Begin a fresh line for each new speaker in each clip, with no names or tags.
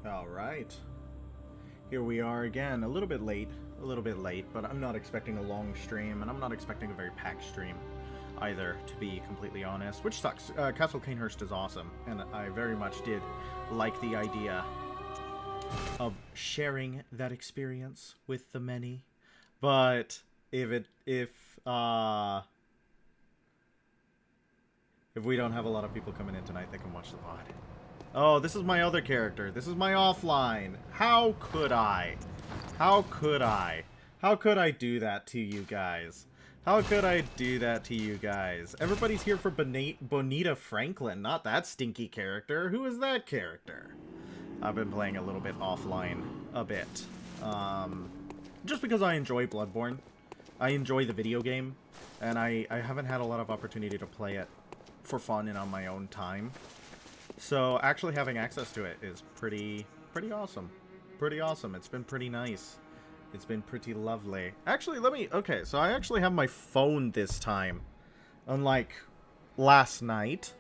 Alright. Here we are again, a little bit late, but I'm not expecting a long stream, and I'm not expecting a very packed stream either, to be completely honest, which sucks. Castle Cainhurst is awesome, and I very much did like the idea of sharing that experience with the many, but if we don't have a lot of people coming in tonight, they can watch the VOD. Oh, this is my other character. This is my offline. How could I? How could I? How could I do that to you guys? How could I do that to you guys? Everybody's here for Bonita Franklin, not that stinky character. Who is that character? I've been playing a little bit offline a bit. Just because I enjoy Bloodborne. I enjoy the video game, and I haven't had a lot of opportunity to play it for fun and on my own time. So actually having access to it is pretty awesome. Pretty awesome. It's been pretty nice. It's been pretty lovely. Actually, okay, so I actually have my phone this time, unlike last night.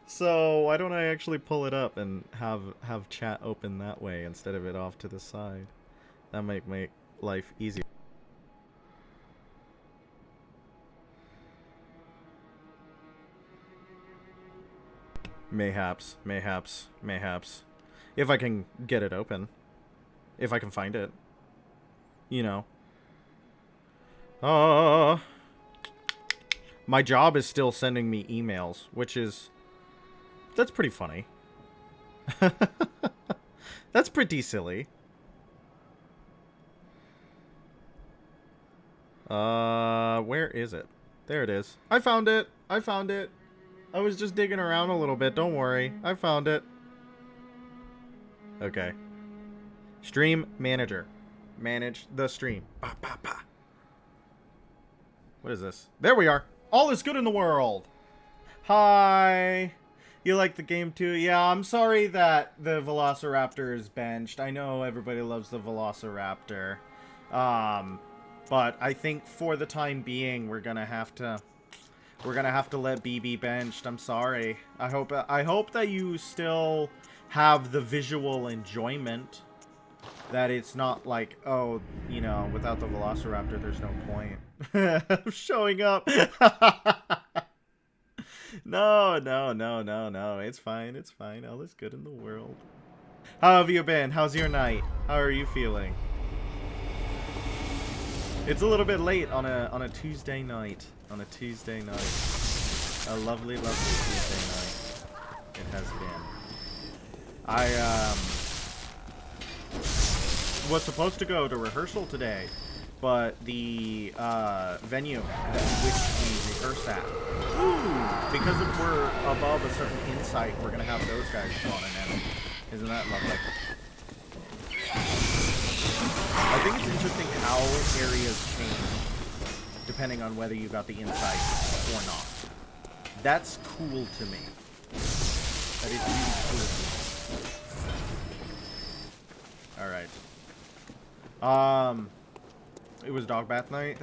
So why don't I actually pull it up and have chat open that way instead of it off to the side? That might make life easier. Mayhaps. If I can get it open. If I can find it. You know. My job is still sending me emails, which is... That's pretty funny. That's pretty silly. Where is it? There it is. I found it! I was just digging around a little bit, don't worry. I found it. Okay. Stream manager. Manage the stream. Bah, bah, bah. What is this? There we are. All is good in the world. Hi. You like the game too? Yeah, I'm sorry that the Velociraptor is benched. I know everybody loves the Velociraptor. But I think for the time being, we're gonna have to let B be benched. I'm sorry. I hope that you still have the visual enjoyment. That it's not like, oh, you know, without the Velociraptor, there's no point of showing up. No. It's fine. All is good in the world. How have you been? How's your night? How are you feeling? It's a little bit late on a Tuesday night. A lovely Tuesday night. It has been. I was supposed to go to rehearsal today, but the venue which we rehearse at, because if we're above a certain insight, we're gonna have those guys spawning in. Isn't that lovely? I think it's interesting how areas change depending on whether you got the insight or not. That's cool to me. That is really cool to me. Alright. It was dog bath night.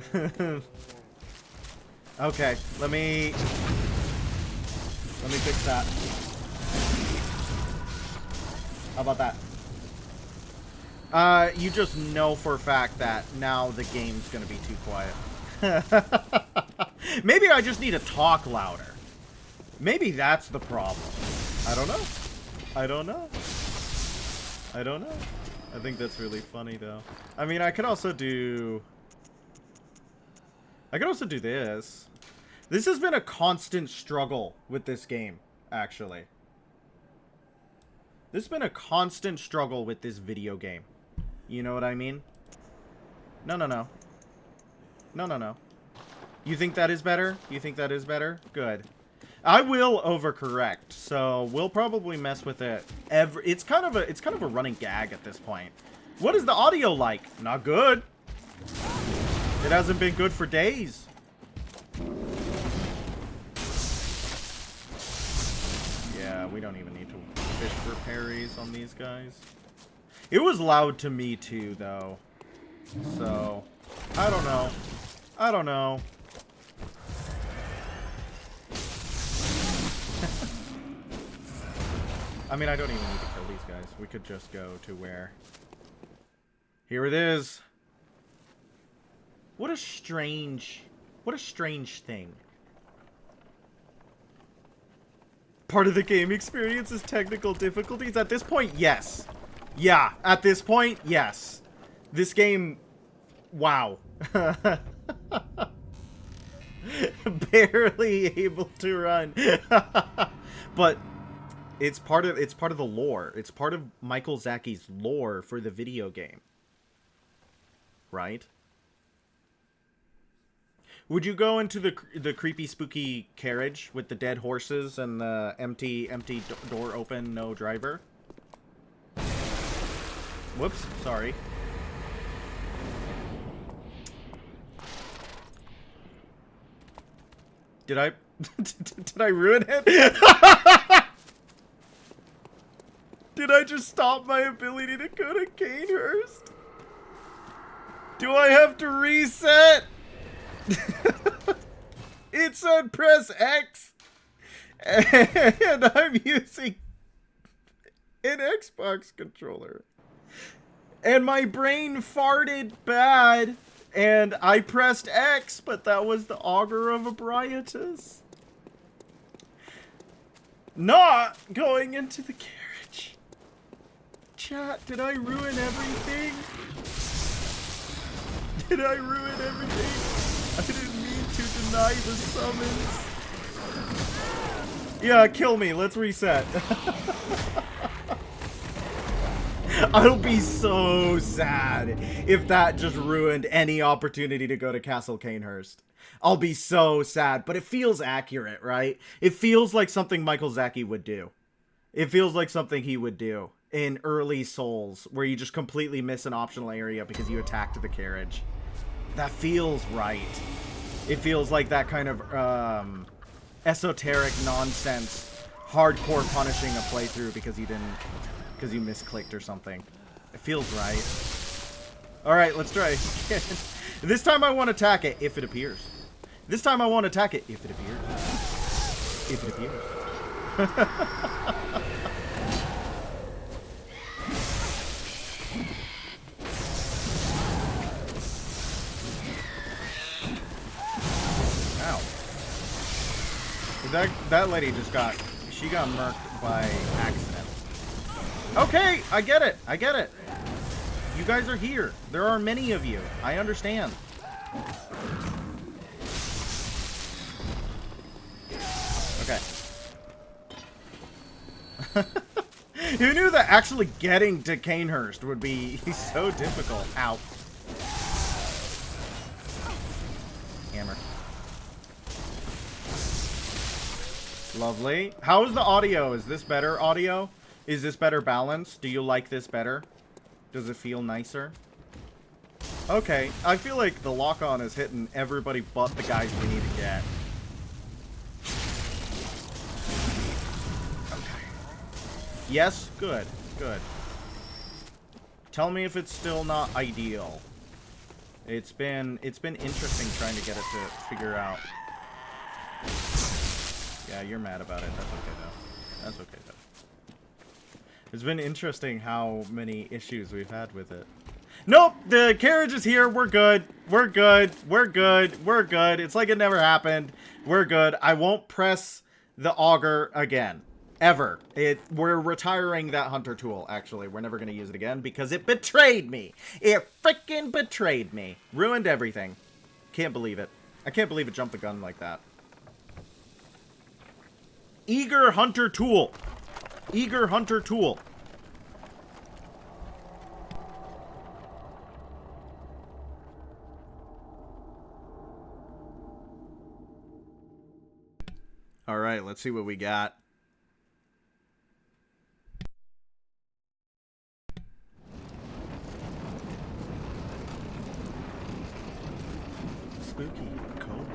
Okay, let me fix that. How about that? You just know for a fact that now the game's gonna be too quiet. Maybe I just need to talk louder. Maybe that's the problem. I don't know. I think that's really funny, though. I mean, I could also do this. This has been a constant struggle with this game, actually. This has been a constant struggle with this video game. You know what I mean? No. You think that is better? Good. I will overcorrect, so we'll probably mess with it. It's kind of a running gag at this point. What is the audio like? Not good. It hasn't been good for days. Yeah, we don't even need to fish for parries on these guys. It was loud to me too, though. So, I don't know. I mean, I don't even need to kill these guys. We could just go to where... Here it is. What a strange thing. Part of the game experience is technical difficulties. At this point, yes. Yeah, at this point, yes. This game... Wow. Barely able to run. But it's part of the lore. It's part of Michael Zacky's lore for the video game. Right? Would you go into the creepy spooky carriage with the dead horses and the empty door open, no driver? Whoops, sorry. Did I did I ruin it? Did I just stop my ability to go to Cainhurst? Do I have to reset? It said press X, and I'm using an Xbox controller, and my brain farted bad, and I pressed X, but that was the augur of Ebrietas. Not going into the carriage. Chat, did I ruin everything? Did I ruin everything? I didn't mean to deny the summons. Yeah, kill me. Let's reset. I'll be so sad if that just ruined any opportunity to go to Castle Cainhurst. I'll be so sad, but it feels accurate, right? It feels like something Michael Zacky would do. It feels like something he would do in early Souls, where you just completely miss an optional area because you attacked the carriage. That feels right. It feels like that kind of esoteric nonsense, hardcore punishing a playthrough because you misclicked or something. It feels right. Alright, let's try again. This time I won't attack it if it appears. This time I won't attack it if it appears. If it appears. Ow. That lady just got... She got murked by accident. Okay, I get it. I get it. You guys are here. There are many of you. I understand. Okay. Who knew that actually getting to Cainhurst would be so difficult? Ow. Hammer. Lovely. How is the audio? Is this better audio? Is this better balance? Do you like this better? Does it feel nicer? Okay. I feel like the lock-on is hitting everybody but the guys we need to get. Okay. Yes? Good. Good. Tell me if it's still not ideal. It's been interesting trying to get it to figure out. Yeah, you're mad about it. That's okay, though. That's okay, though. It's been interesting how many issues we've had with it. Nope! The carriage is here. We're good. We're good. We're good. We're good. It's like it never happened. We're good. I won't press the augur again. Ever. We're retiring that hunter tool, actually. We're never going to use it again because it betrayed me. It freaking betrayed me. Ruined everything. Can't believe it. I can't believe it jumped the gun like that. Eager hunter tool. Eager hunter tool. Alright, let's see what we got. Spooky, cold,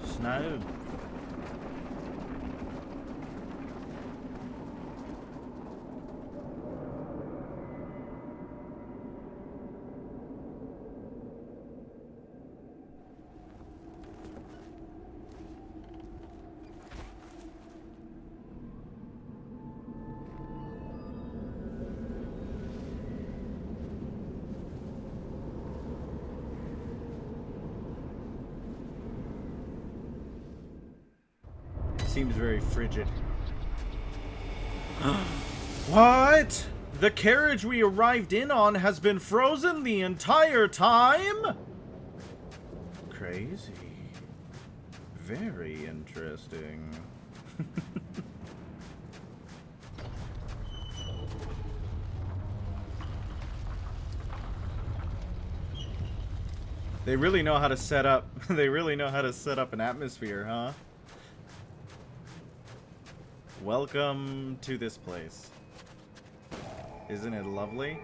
snow. Seems very frigid. What? The carriage we arrived in on has been frozen the entire time? Crazy. Very interesting. They really know how to set up. They really know how to set up an atmosphere, huh? Welcome to this place. Isn't it lovely?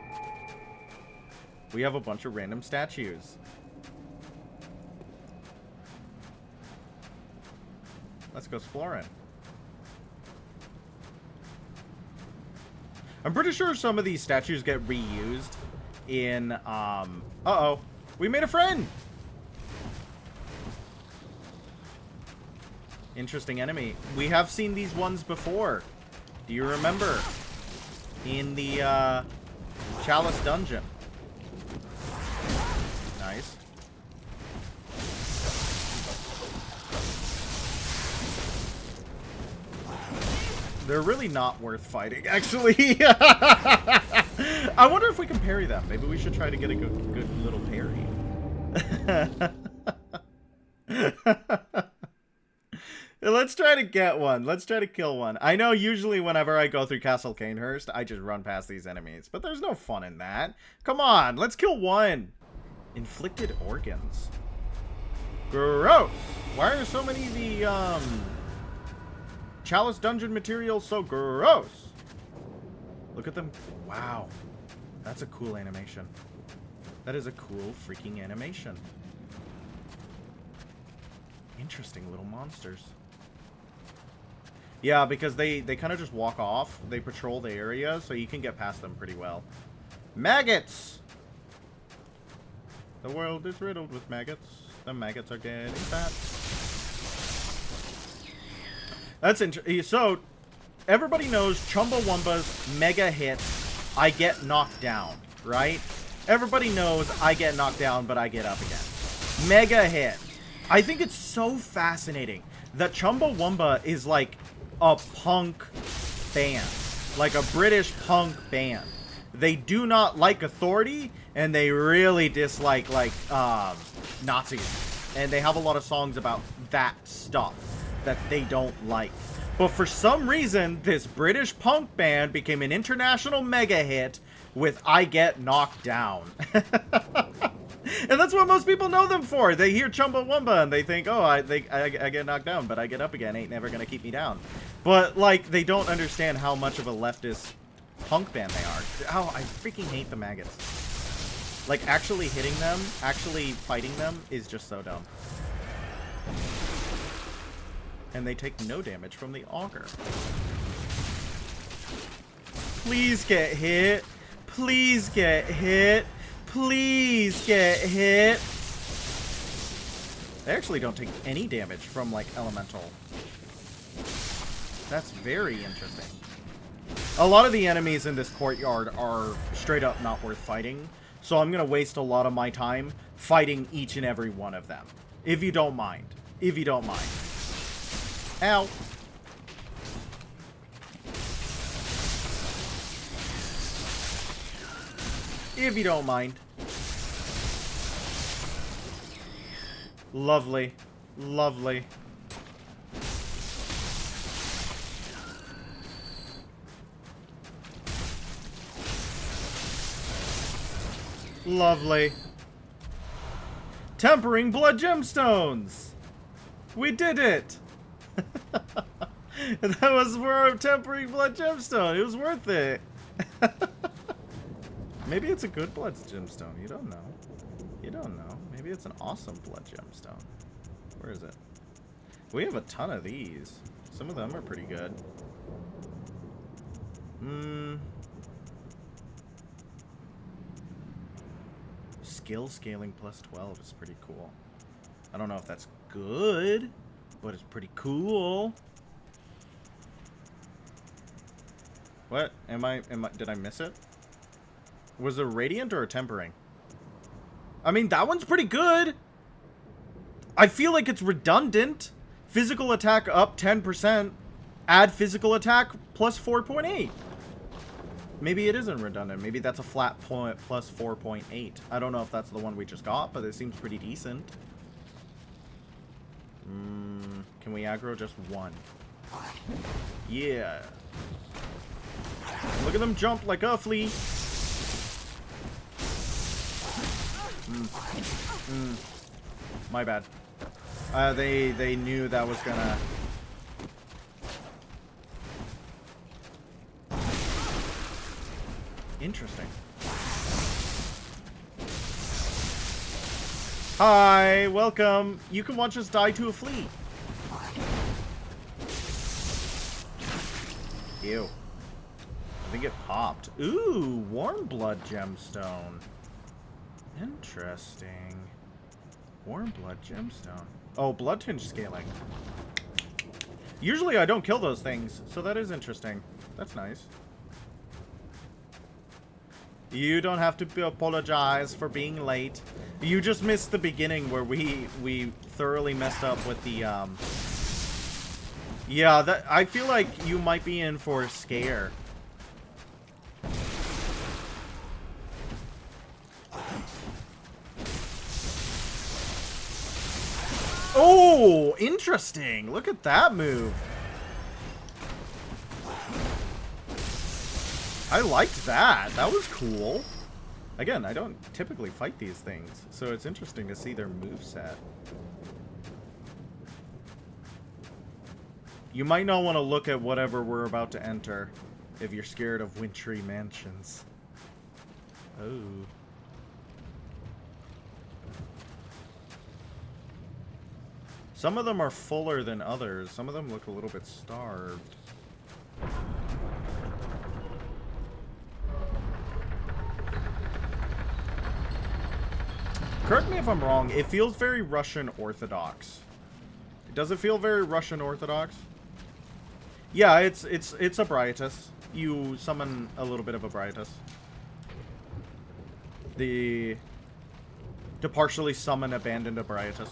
We have a bunch of random statues. Let's go exploring. I'm pretty sure some of these statues get reused in, uh-oh. We made a friend! Interesting enemy. We have seen these ones before. Do you remember? In the, Chalice dungeon. Nice. They're really not worth fighting, actually. I wonder if we can parry them. Maybe we should try to get a good little parry. Let's try to get one. Let's try to kill one. I know usually whenever I go through Castle Cainhurst, I just run past these enemies. But there's no fun in that. Come on, let's kill one. Inflicted organs. Gross. Why are so many of the, Chalice dungeon materials so gross? Look at them. Wow. That's a cool animation. That is a cool freaking animation. Interesting little monsters. Yeah, because they kind of just walk off. They patrol the area, so you can get past them pretty well. Maggots! The world is riddled with maggots. The maggots are getting fat. That's interesting. So, everybody knows Chumbawamba's mega hit, I get knocked down, right? Everybody knows I get knocked down, but I get up again. Mega hit. I think it's so fascinating that Chumbawamba is like a punk band. Like a British punk band. They do not like authority, and they really dislike, like, Nazis. And they have a lot of songs about that stuff that they don't like. But for some reason, this British punk band became an international mega hit with I Get Knocked Down. And that's what most people know them for. They hear Chumbawamba and they think, oh, I get knocked down, but I get up again. Ain't never gonna keep me down. But, like, they don't understand how much of a leftist punk band they are. Oh, I freaking hate the maggots. Like, actually hitting them, actually fighting them is just so dumb. And they take no damage from the auger. Please get hit. Please get hit. Please get hit. They actually don't take any damage from, like, elemental. That's very interesting. A lot of the enemies in this courtyard are straight up not worth fighting. So I'm going to waste a lot of my time fighting each and every one of them. If you don't mind. If you don't mind. Ow. If you don't mind. Lovely. Lovely. Lovely. Tempering blood gemstones! We did it! That was for a tempering blood gemstone. It was worth it. Maybe it's a good blood gemstone. You don't know. You don't know. Maybe it's an awesome blood gemstone. Where is it? We have a ton of these. Some of them are pretty good. Skill scaling plus 12 is pretty cool. I don't know if that's good, but it's pretty cool. What? Did I miss it? Was it a radiant or a tempering? I mean, that one's pretty good. I feel like it's redundant. Physical attack up 10%. Add physical attack plus 4.8. Maybe it isn't redundant. Maybe that's a flat point plus 4.8. I don't know if that's the one we just got, but it seems pretty decent. Can we aggro just one? Yeah. Look at them jump like a flea. My bad. They knew that was gonna... Interesting. Hi, welcome. You can watch us die to a flea. Ew. I think it popped. Ooh, warm blood gemstone. Interesting. Warm blood gemstone. Oh, blood tinge scaling. Usually I don't kill those things, so that is interesting. That's nice. You don't have to apologize for being late. You just missed the beginning where we thoroughly messed up with the Yeah, that I feel like you might be in for a scare. Oh, interesting. Look at that move. I liked that. That was cool. Again, I don't typically fight these things, so it's interesting to see their moveset. You might not want to look at whatever we're about to enter if you're scared of wintry mansions. Oh. Some of them are fuller than others. Some of them look a little bit starved. Correct me if I'm wrong, it feels very Russian Orthodox. Does it feel very Russian Orthodox? Yeah, it's a Briatus. You summon a little bit of a Briatus. To partially summon abandoned Briatus.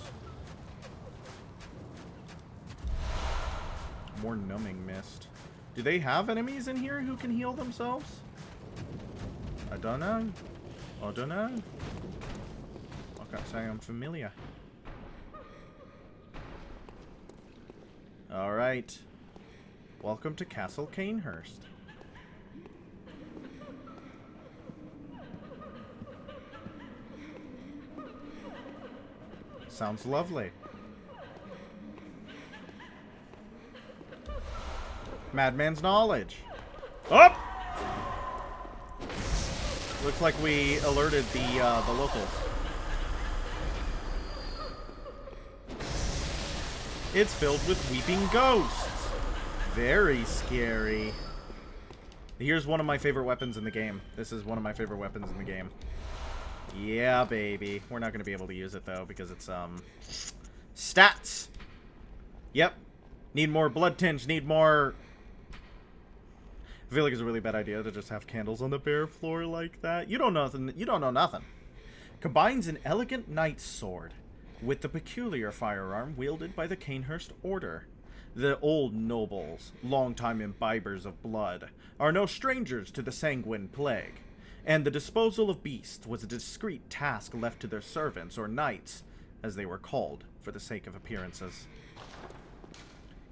More numbing mist. Do they have enemies in here who can heal themselves? I don't know. I don't know. I can't say I'm familiar. Alright. Welcome to Castle Cainhurst. Sounds lovely. Madman's knowledge. Up! Looks like we alerted the locals. It's filled with weeping ghosts. Very scary. Here's one of my favorite weapons in the game. This is one of my favorite weapons in the game. Yeah, baby. We're not going to be able to use it, though, because it's, stats. Yep. Need more blood tinge. Need more... I feel like it's a really bad idea to just have candles on the bare floor like that. You don't know nothing. You don't know nothing. Combines an elegant knight's sword with the peculiar firearm wielded by the Cainhurst Order. The old nobles, longtime imbibers of blood, are no strangers to the sanguine plague, and the disposal of beasts was a discreet task left to their servants, or knights, as they were called, for the sake of appearances.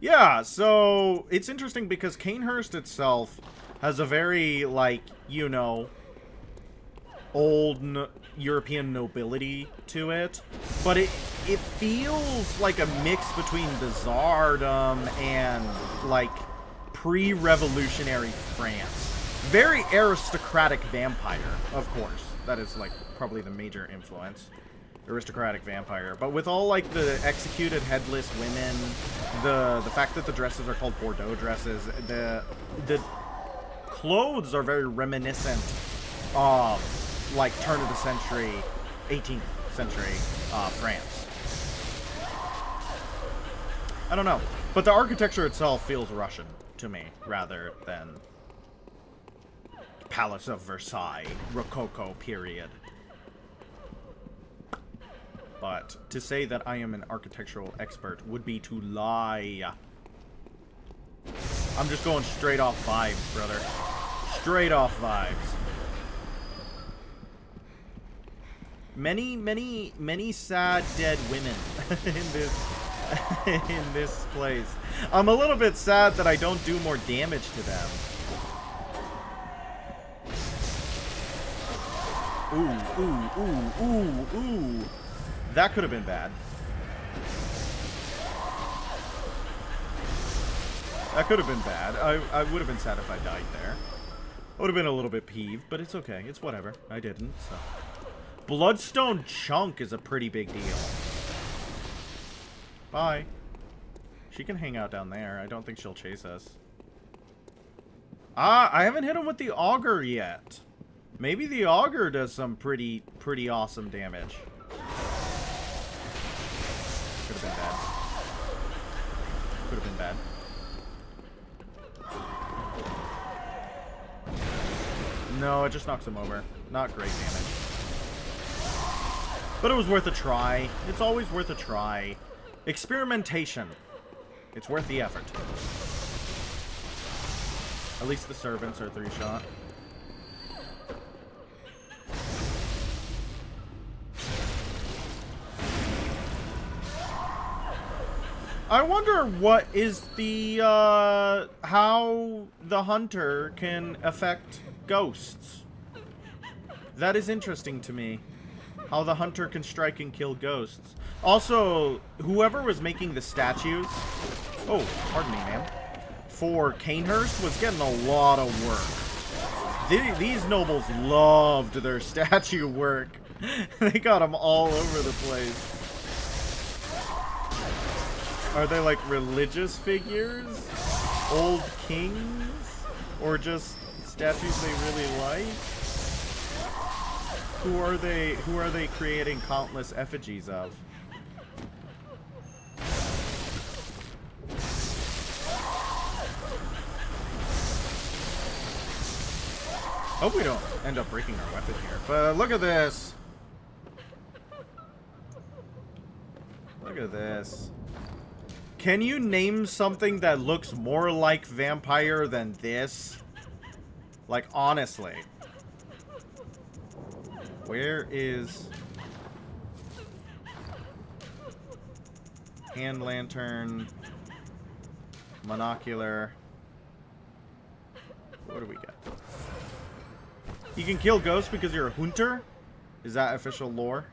Yeah, so it's interesting because Cainhurst itself has a very, like, you know, old European nobility to it, but it feels like a mix between the Tsardom and, like, pre-revolutionary France. Very aristocratic vampire, of course. That is, like, probably the major influence. Aristocratic vampire. But with all, like, the executed headless women, the fact that the dresses are called Bordeaux dresses, the clothes are very reminiscent of, like, turn of the century, 18th century France. I don't know. But the architecture itself feels Russian to me, rather than Palace of Versailles, Rococo period. but to say that I am an architectural expert would be to lie. I'm just going straight off vibes, brother. Straight off vibes. Many sad dead women in this place. I'm a little bit sad that I don't do more damage to them. Ooh, ooh, ooh, ooh, ooh. That could have been bad. That could have been bad. I would have been sad if I died there. I would have been a little bit peeved, but it's okay. It's whatever. I didn't, so. Bloodstone chunk is a pretty big deal. Bye. She can hang out down there. I don't think she'll chase us. Ah, I haven't hit him with the auger yet. Maybe the auger does some pretty awesome damage. Could have been bad. Could have been bad. No, it just knocks him over. Not great damage. But it was worth a try. It's always worth a try. Experimentation. It's worth the effort. At least the servants are 3-shot. I wonder what is the, how the hunter can affect ghosts. That is interesting to me. How the hunter can strike and kill ghosts. Also, whoever was making the statues... Oh, pardon me, ma'am. For Cainhurst was getting a lot of work. These nobles loved their statue work. They got them all over the place. Are they like religious figures? Old kings? Or just statues they really like? Who are they creating countless effigies of? Hope we don't end up breaking our weapon here. But look at this. Look at this. Can you name something that looks more like vampire than this? Like, honestly. Where is... hand lantern, monocular. What do we get? You can kill ghosts because you're a hunter? Is that official lore?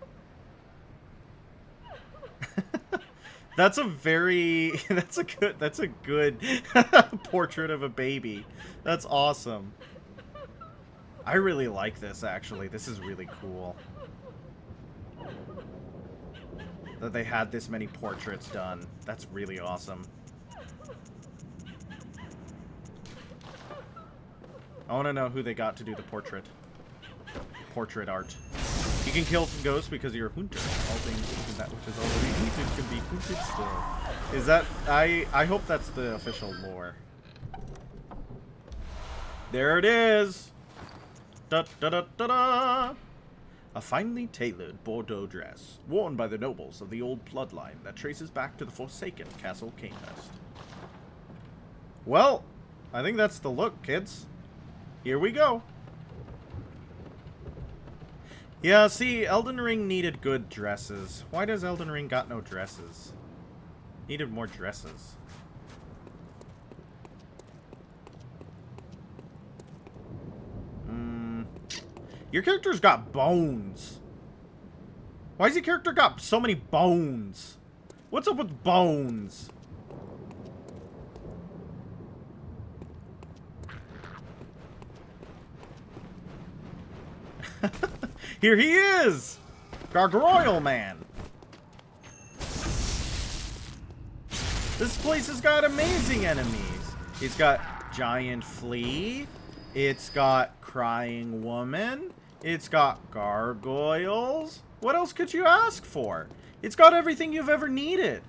That's a very... that's a good portrait of a baby. That's awesome. I really like this, actually. This is really cool. That they had this many portraits done. That's really awesome. I want to know who they got to do the portrait. Portrait art. You can kill ghosts because you're a hunter. All things that which is already hunted can be hunted still. Is that... I hope that's the official lore. There it is! Da da da da da! A finely tailored Bordeaux dress, worn by the nobles of the old bloodline that traces back to the forsaken Castle Cainhurst. Well, I think that's the look, kids. Here we go. Yeah, see, Elden Ring needed good dresses. Why does Elden Ring got no dresses? Needed more dresses. Your character's got bones. Why has your character got so many bones? What's up with bones? Here he is! Gargoyle Man! This place has got amazing enemies. It's got Giant Flea. It's got Crying Woman. It's got gargoyles. What else could you ask for? It's got everything you've ever needed.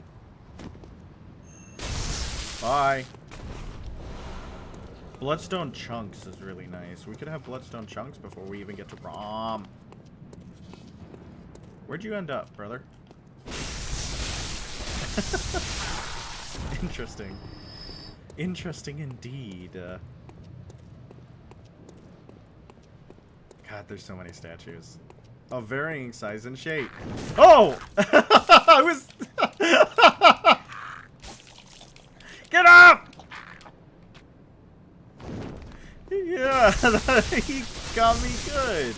Bye. Bloodstone chunks is really nice. We could have bloodstone chunks before we even get to Rom. Where'd you end up, brother? Interesting. Interesting indeed. God, there's so many statues. Of varying size and shape. Oh! I was... Get up! Yeah, he got me good.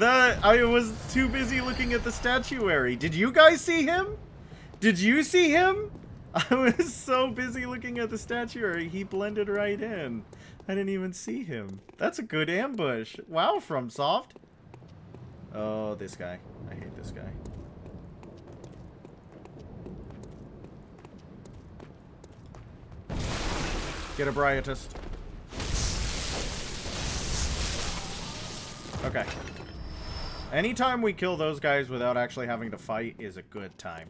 I was too busy looking at the statuary. Did you guys see him? Did you see him? I was so busy looking at the statuary, he blended right in. I didn't even see him. That's a good ambush. Wow, FromSoft. Oh, this guy. I hate this guy. Get a Briatist. Okay. Anytime we kill those guys without actually having to fight is a good time.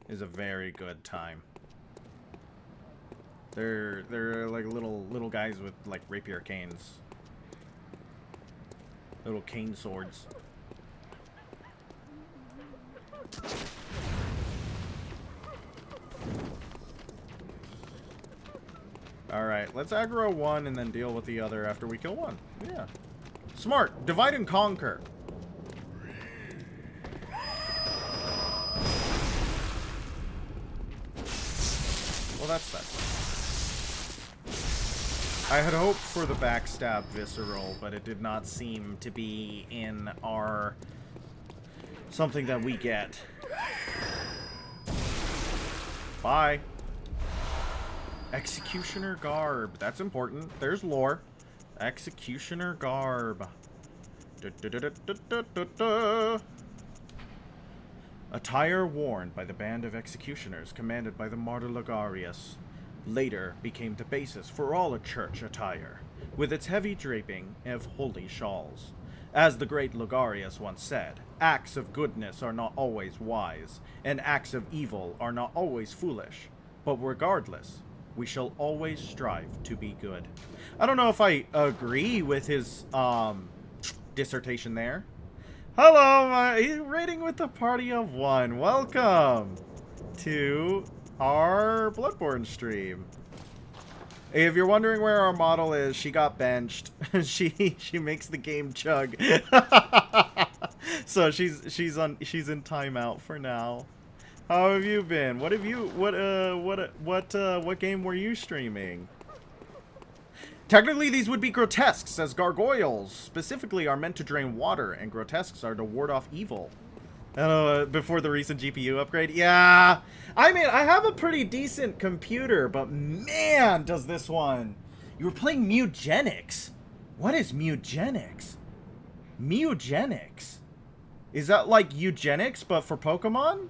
Is a very good time. They're like little guys with like rapier canes. Little cane swords. Alright, let's aggro one and then deal with the other after we kill one. Yeah. Smart. Divide and conquer. Well, that's that. I had hoped for the backstab visceral, but it did not seem to be in our... something that we get. Bye. Executioner garb. That's important. There's lore. Executioner garb. Attire worn by the band of executioners commanded by the Martyr Logarius later became the basis for all a church attire, with its heavy draping of holy shawls. As the great Logarius once said, acts of goodness are not always wise, and acts of evil are not always foolish, but regardless, we shall always strive to be good. I don't know if I agree with his dissertation there. Hello, raiding with a party of one. Welcome to our Bloodborne stream. Hey, if you're wondering where our model is, she got benched. she makes the game chug. So she's in timeout for now. How have you been? What game were you streaming? Technically, these would be grotesques, as gargoyles specifically are meant to drain water, and grotesques are to ward off evil. Before the recent GPU upgrade? Yeah! I mean, I have a pretty decent computer, but man, does this one... You were playing Mutagenics. What is Mutagenics? Mutagenics? Is that like eugenics, but for Pokemon?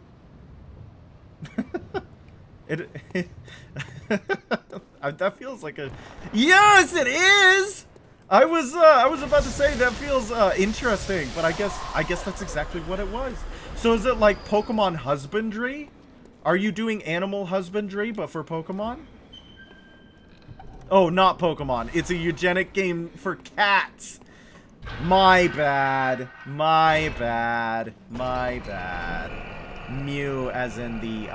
That feels like a... Yes, it is! I was about to say that feels interesting, but I guess that's exactly what it was. So is it like Pokemon husbandry? Are you doing animal husbandry, but for Pokemon? Oh, not Pokemon. It's a eugenic game for cats. My bad. My bad. My bad. Mew as in the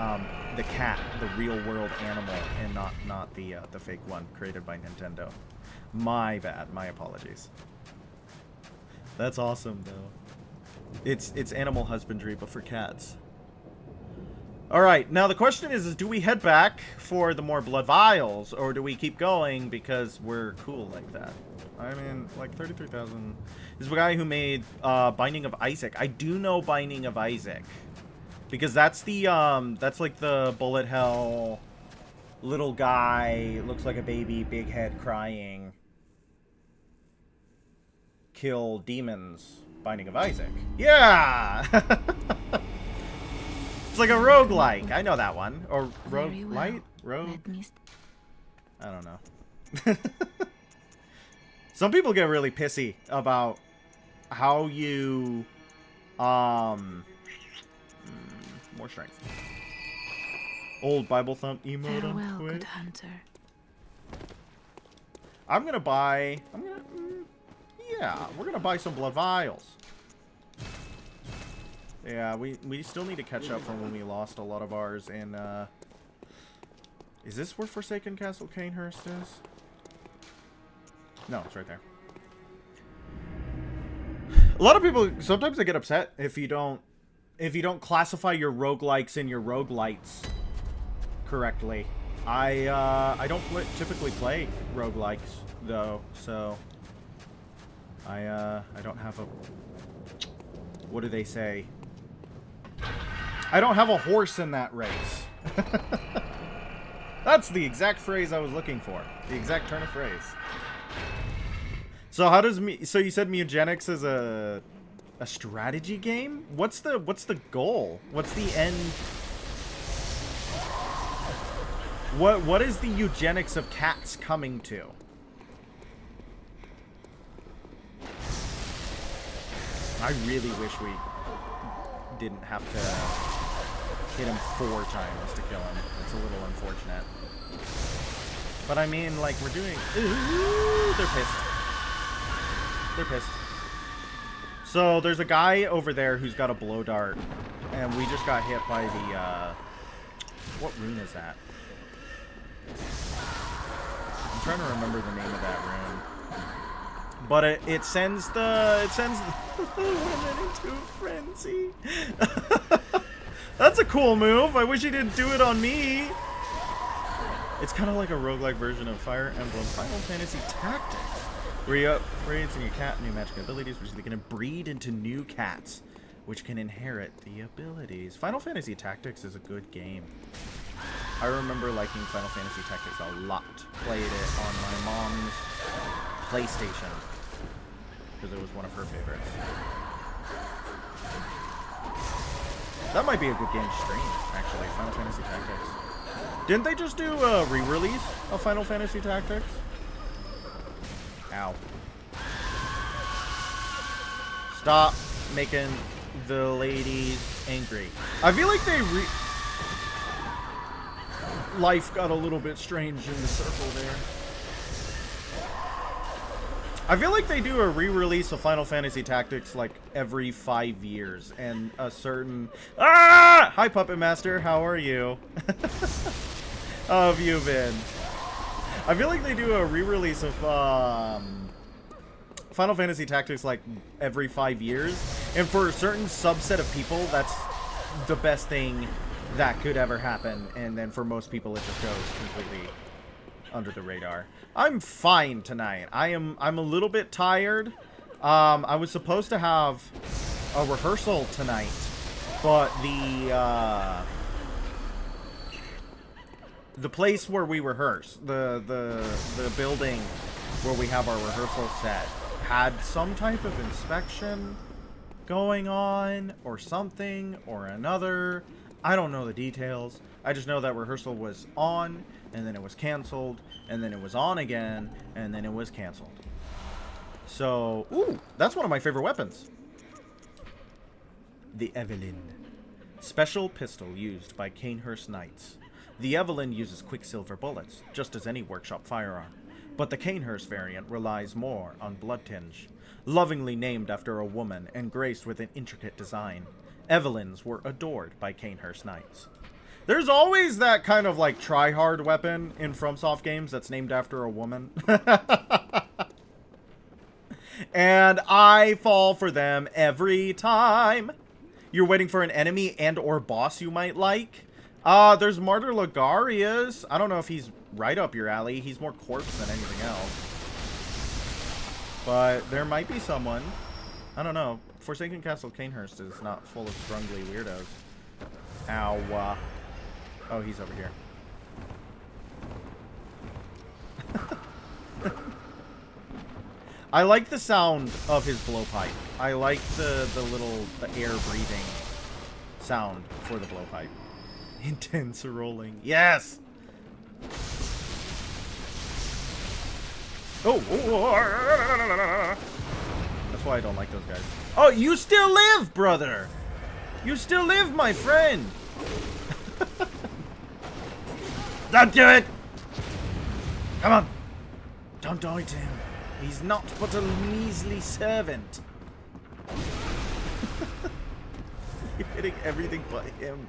cat, the real world animal, and not the fake one created by Nintendo. My bad. My apologies. That's awesome though. It's animal husbandry but for cats. Alright, now the question is do we head back for the more blood vials, or do we keep going because we're cool like that? I mean, like 33,000. This is a guy who made Binding of Isaac. I do know Binding of Isaac. Because that's the, that's like the bullet hell, little guy, looks like a baby, big head, crying, kill demons, Binding of Isaac. Yeah! It's like a roguelike. I know that one. Or roguelite? Rogue? I don't know. Some people get really pissy about how you, more strength. Old Bible thump emote on Twitch. Good hunter. I'm gonna buy. Yeah, we're gonna buy some blood vials. Yeah, we still need to catch up from when we lost a lot of ours in, Is this where Forsaken Castle Cainhurst is? No, it's right there. A lot of people, sometimes they get upset if you don't classify your roguelikes and your roguelites correctly. I don't typically play roguelikes, though, so I don't have a... What do they say? I don't have a horse in that race. That's the exact phrase I was looking for. The exact turn of phrase. So how does so you said Mugenics is a strategy game? What's the goal? What's the end? What is the eugenics of cats coming to? I really wish we didn't have to hit him 4 times to kill him. It's a little unfortunate. But I mean, like, we're doing... Ooh, they're pissed. They're pissed. So, there's a guy over there who's got a blow dart. And we just got hit by the, What rune is that? I'm trying to remember the name of that rune. But it sends the woman into a frenzy. That's a cool move. I wish he didn't do it on me. It's kind of like a roguelike version of Fire Emblem Final Fantasy Tactics, where you upgrade your cat new magic abilities, which is going to breed into new cats, which can inherit the abilities. Final Fantasy Tactics is a good game. I remember liking Final Fantasy Tactics a lot. Played it on my mom's PlayStation, because it was one of her favorites. That might be a good game to stream, actually, Final Fantasy Tactics. Didn't they just do a re-release of Final Fantasy Tactics? Ow. Stop making the ladies angry. I feel like life got a little bit strange in the circle there. I feel like they do a re-release of Final Fantasy Tactics like every 5 years, and a certain... Ah! Hi, Puppet Master. How are you? How have you been? I feel like they do a re-release of Final Fantasy Tactics like every 5 years, and for a certain subset of people, that's the best thing that could ever happen, and then for most people, it just goes completely under the radar. I'm fine tonight. I'm a little bit tired. I was supposed to have a rehearsal tonight, but the place where we rehearse, the building where we have our rehearsal set, had some type of inspection going on, or something, or another. I don't know the details. I just know that rehearsal was on, and then it was canceled, and then it was on again, and then it was canceled. So, ooh, that's one of my favorite weapons. The Evelyn. Special pistol used by Cainhurst Knights. The Evelyn uses quicksilver bullets, just as any workshop firearm. But the Cainhurst variant relies more on blood tinge. Lovingly named after a woman and graced with an intricate design, Evelyns were adored by Cainhurst Knights. There's always that kind of like try-hard weapon in FromSoft games that's named after a woman. And I fall for them every time. You're waiting for an enemy and or boss you might like. There's Martyr Logarius. I don't know if he's right up your alley. He's more corpse than anything else. But there might be someone. I don't know. Forsaken Castle Cainhurst is not full of strungly weirdos. Ow. Oh, he's over here. I like the sound of his blowpipe. I like the air breathing sound for the blowpipe. Intense rolling. Yes! Oh! That's why I don't like those guys. Oh, you still live, brother! You still live, my friend! Don't do it! Come on! Don't do it to him. He's not but a measly servant. keep hitting everything but him.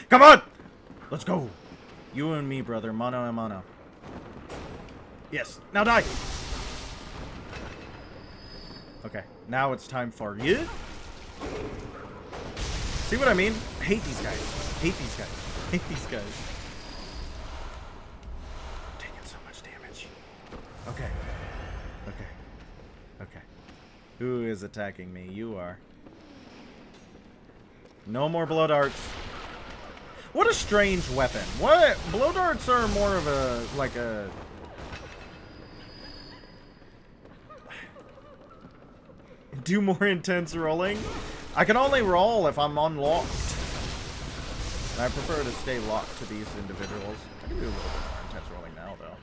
Come on! Let's go. You and me, brother. Mano a mano. Yes. Now die. Okay. Now it's time for you. See what I mean? Hate these guys. Hate these guys. Hate these guys. I'm taking so much damage. Okay. Okay. Okay. Who is attacking me? You are. No more blow darts. What a strange weapon. What? Blow darts are more of a, like a... Do more intense rolling? I can only roll if I'm unlocked. And I prefer to stay locked to these individuals. I can do a little bit more intense rolling now, though.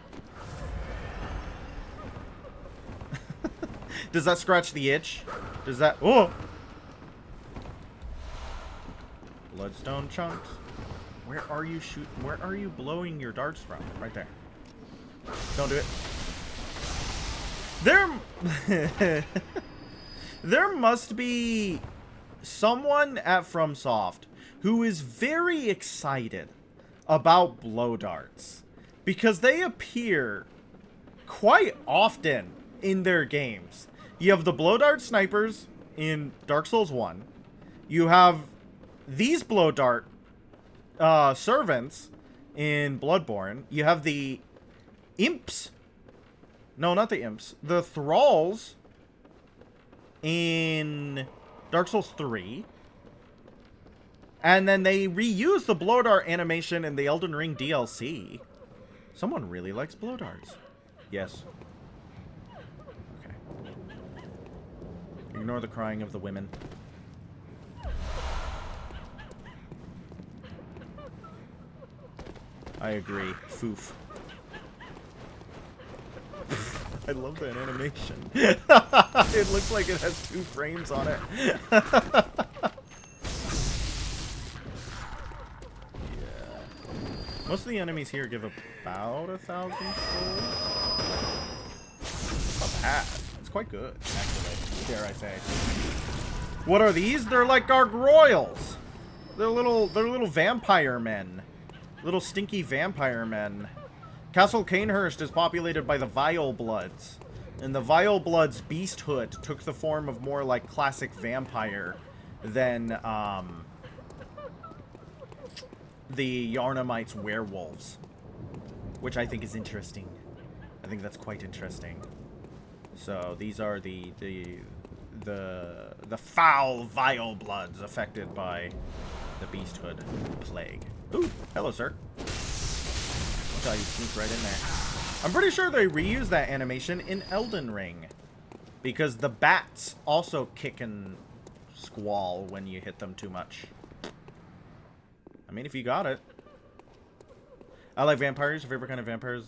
Does that scratch the itch? Does that... Oh! Bloodstone chunks. Where are you shooting? Where are you blowing your darts from? Right there. Don't do it. There must be someone at FromSoft who is very excited about blow darts because they appear quite often in their games. You have the blow dart snipers in Dark Souls 1. You have these blow dart servants in Bloodborne. You have the imps. No, not the imps. The thralls in Dark Souls 3. And then they reuse the blow dart animation in the Elden Ring DLC. Someone really likes blow darts. Yes. Okay. Ignore the crying of the women. I agree. Foof. I love that animation. It looks like it has 2 frames on it. Yeah. Most of the enemies here give about 1,000 souls. Not bad. It's quite good, actually. Dare I say. What are these? They're like gargoyles. They're little vampire men. Little stinky vampire men. Castle Cainhurst is populated by the Vile Bloods. And the Vile Bloods' beasthood took the form of more like classic vampire than the Yarnamites' werewolves. Which I think is interesting. I think that's quite interesting. So these are the foul Vile Bloods affected by the beasthood plague. Ooh, hello, sir. I'll tell you, sneak right in there. I'm pretty sure they reuse that animation in Elden Ring. Because the bats also kick and squall when you hit them too much. I mean, if you got it. I like vampires. Your favorite kind of vampires?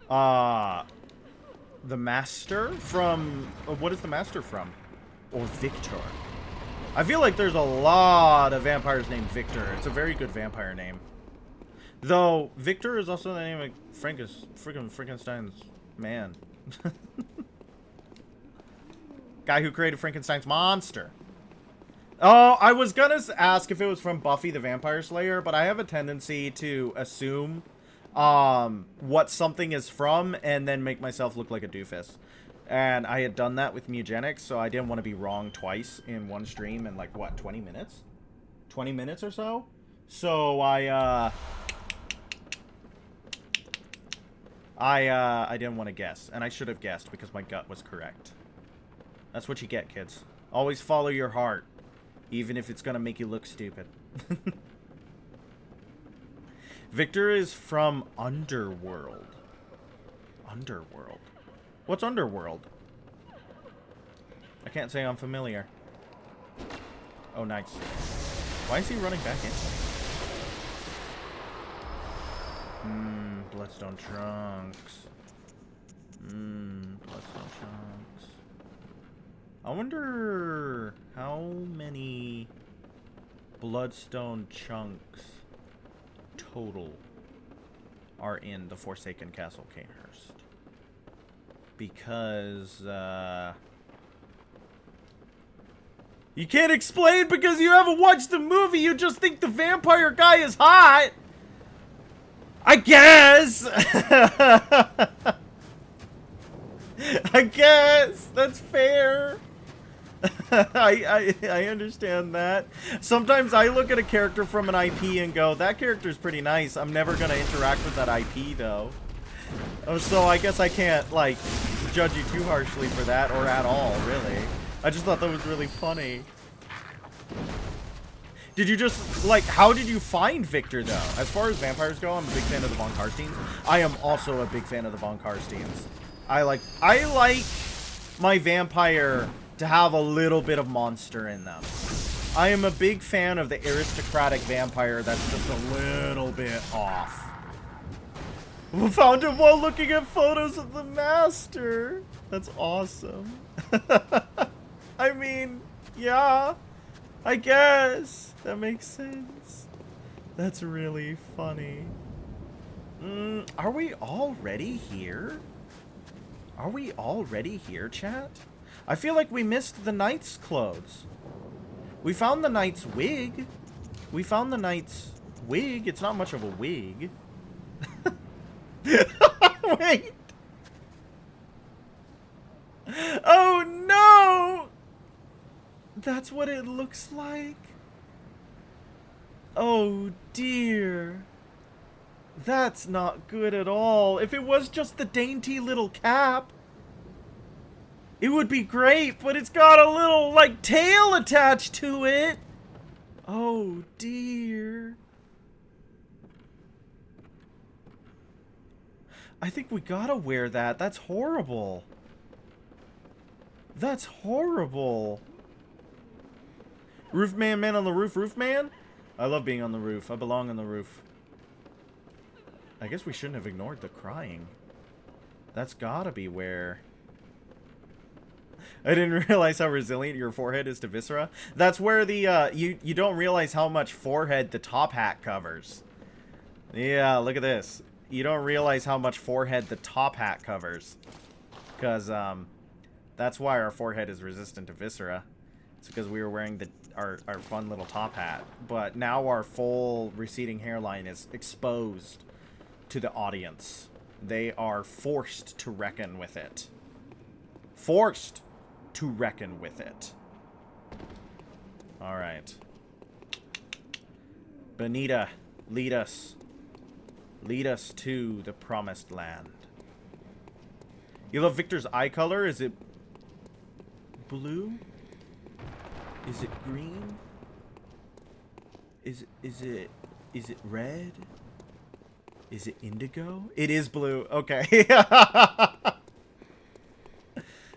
The Master from... what is the Master from? Or Victor? I feel like there's a lot of vampires named Victor. It's a very good vampire name. Though, Victor is also the name of Frankenstein's man. Guy who created Frankenstein's monster. Oh, I was gonna ask if it was from Buffy the Vampire Slayer, but I have a tendency to assume what something is from and then make myself look like a doofus. And I had done that with Mugenics, so I didn't want to be wrong twice in one stream in, like, what, 20 minutes? 20 minutes or so? So I didn't want to guess, and I should have guessed because my gut was correct. That's what you get, kids. Always follow your heart, even if it's gonna make you look stupid. Victor is from Underworld. Underworld. What's Underworld? I can't say I'm familiar. Oh, nice. Why is he running back in? Bloodstone trunks. Bloodstone trunks. I wonder how many bloodstone chunks total are in the Forsaken Castle Cainhurst. Because, You can't explain because you haven't watched the movie. You just think the vampire guy is hot. I guess. I guess. That's fair. I understand that. Sometimes I look at a character from an IP and go, that character's pretty nice. I'm never going to interact with that IP, though. So I guess I can't, like, judge you too harshly for that, or at all, really. I just thought that was really funny. Did you just, like, how did you find Victor, though? As far as vampires go, I'm a big fan of the Von Karsteins. I am also a big fan of the Von Karsteins. I like my vampire to have a little bit of monster in them. I am a big fan of the aristocratic vampire that's just a little bit off. We found him while looking at photos of the master. That's awesome. I mean, yeah, I guess that makes sense. That's really funny. Are we already here? Are we already here, chat? I feel like we missed the knight's clothes. We found the knight's wig. We found the knight's wig. It's not much of a wig. Wait. Oh no! That's what it looks like? Oh dear. That's not good at all. If it was just the dainty little cap, it would be great, but it's got a little, like, tail attached to it. Oh dear. I think we gotta wear that. That's horrible. That's horrible. Roof man, man on the roof, roof man? I love being on the roof. I belong on the roof. I guess we shouldn't have ignored the crying. That's gotta be where... I didn't realize how resilient your forehead is to viscera. That's where the, you don't realize how much forehead the top hat covers. Yeah, look at this. You don't realize how much forehead the top hat covers. Because, that's why our forehead is resistant to viscera. It's because we were wearing our fun little top hat. But now our full receding hairline is exposed to the audience. They are forced to reckon with it. Forced to reckon with it. Alright. Benita, lead us. Lead us to the promised land. You love Victor's eye color? Is it blue? Is it green? Is it red? Is it indigo? It is blue. Okay.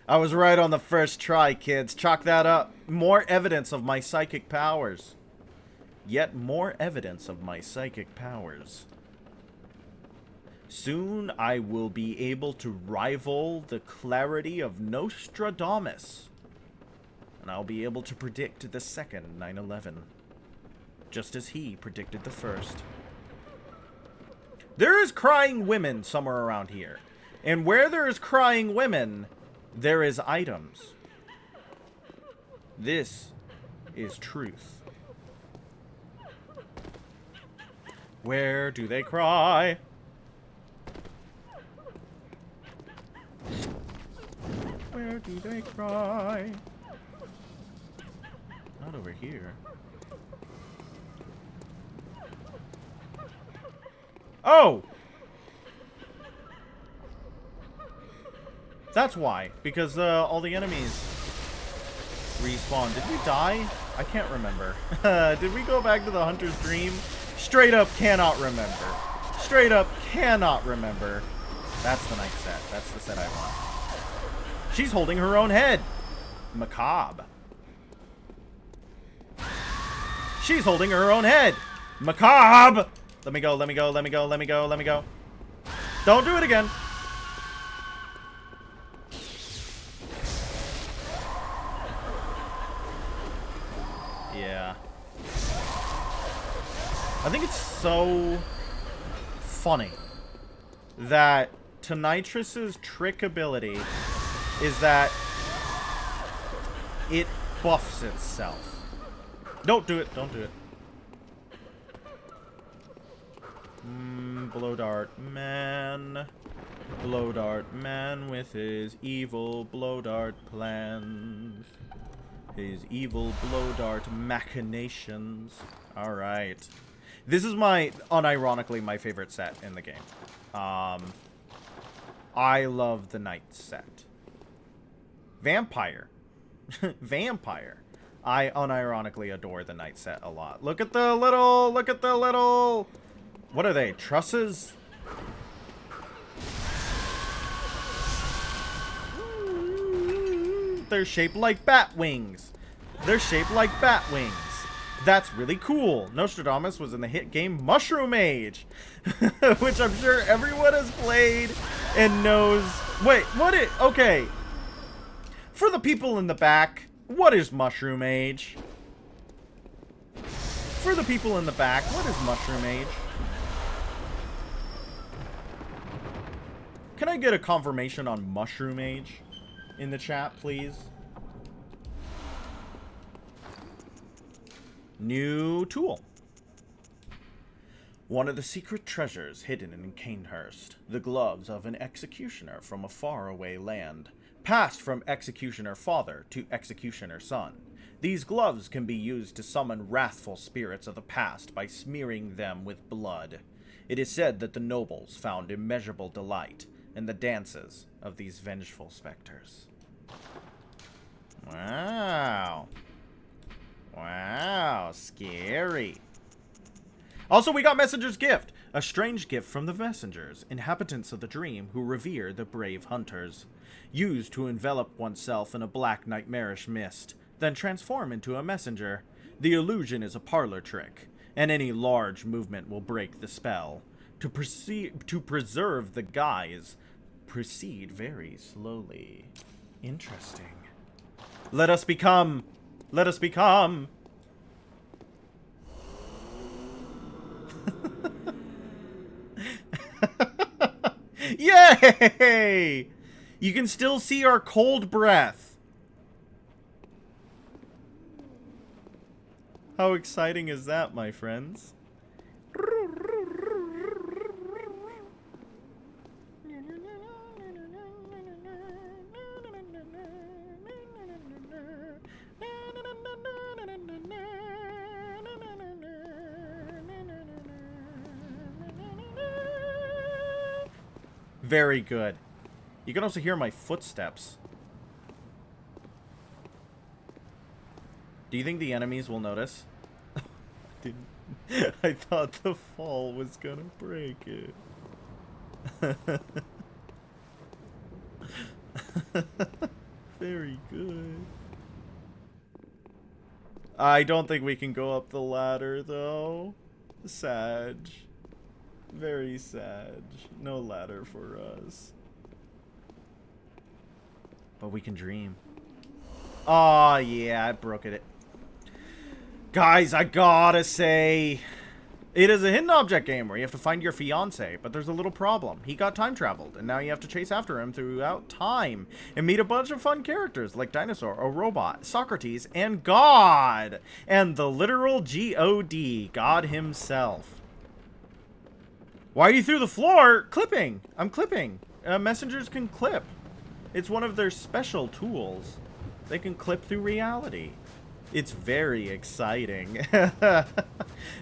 I was right on the first try, kids. Chalk that up. More evidence of my psychic powers. Yet more evidence of my psychic powers. Soon I will be able to rival the clarity of Nostradamus. And I'll be able to predict the second 9/11. Just as he predicted the first. There is crying women somewhere around here. And where there is crying women, there is items. This is truth. Where do they cry? Where do they cry? Not over here. Oh! That's why. Because all the enemies respawn. Did we die? I can't remember. Did we go back to the Hunter's Dream? Straight up cannot remember. Straight up cannot remember. That's the night set. That's the set I want. She's holding her own head. Macabre. She's holding her own head. Macabre! Let me go, let me go, let me go, let me go, let me go. Don't do it again. Yeah. I think it's so funny that Tonitrus's trick ability is that it buffs itself. Don't do it. Don't do it. Blow dart man. Blow dart man with his evil blow dart plans. His evil blow dart machinations. Alright. This is unironically, my favorite set in the game. I love the knight set. Vampire. Vampire. I unironically adore the knight set a lot. Look at the little, what are they, trusses? They're shaped like bat wings. They're shaped like bat wings. That's really cool. Nostradamus was in the hit game Mushroom Age, which I'm sure everyone has played and knows. Wait, okay. For the people in the back, what is Mushroom Age? For the people in the back, what is Mushroom Age? Can I get a confirmation on Mushroom Age in the chat, please? New tool. One of the secret treasures hidden in Cainhurst. The gloves of an executioner from a faraway land. Passed from executioner father to executioner son. These gloves can be used to summon wrathful spirits of the past by smearing them with blood. It is said that the nobles found immeasurable delight in the dances of these vengeful specters. Wow. Wow, scary. Also, we got Messenger's Gift. A strange gift from the Messengers, inhabitants of the dream who revere the brave hunters. Used to envelop oneself in a black nightmarish mist, then transform into a messenger. The illusion is a parlor trick, and any large movement will break the spell. To preserve the guise, proceed very slowly. Interesting. Let us become... Let us become... Yay! You can still see our cold breath. How exciting is that, my friends? Very good. You can also hear my footsteps. Do you think the enemies will notice? I thought the fall was gonna break it. Very good. I don't think we can go up the ladder, though. Sag. Very sad. No ladder for us. But we can dream. Oh, yeah, I broke it. Guys, I gotta say, it is a hidden object game where you have to find your fiancé, but there's a little problem. He got time traveled, and now you have to chase after him throughout time and meet a bunch of fun characters like Dinosaur, a robot, Socrates, and God! And the literal G-O-D, God himself. Why are you through the floor? Clipping. I'm clipping. Messengers can clip. It's one of their special tools. They can clip through reality. It's very exciting.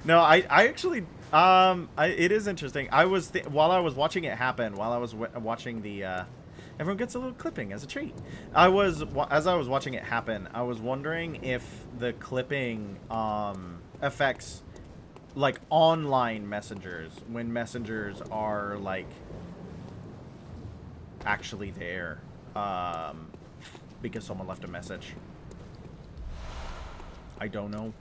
No, I actually, it is interesting. While I was watching it happen, while I was watching the, everyone gets a little clipping as a treat. As I was watching it happen, I was wondering if the clipping, affects like online messengers, when messengers are like actually there, because someone left a message. I don't know.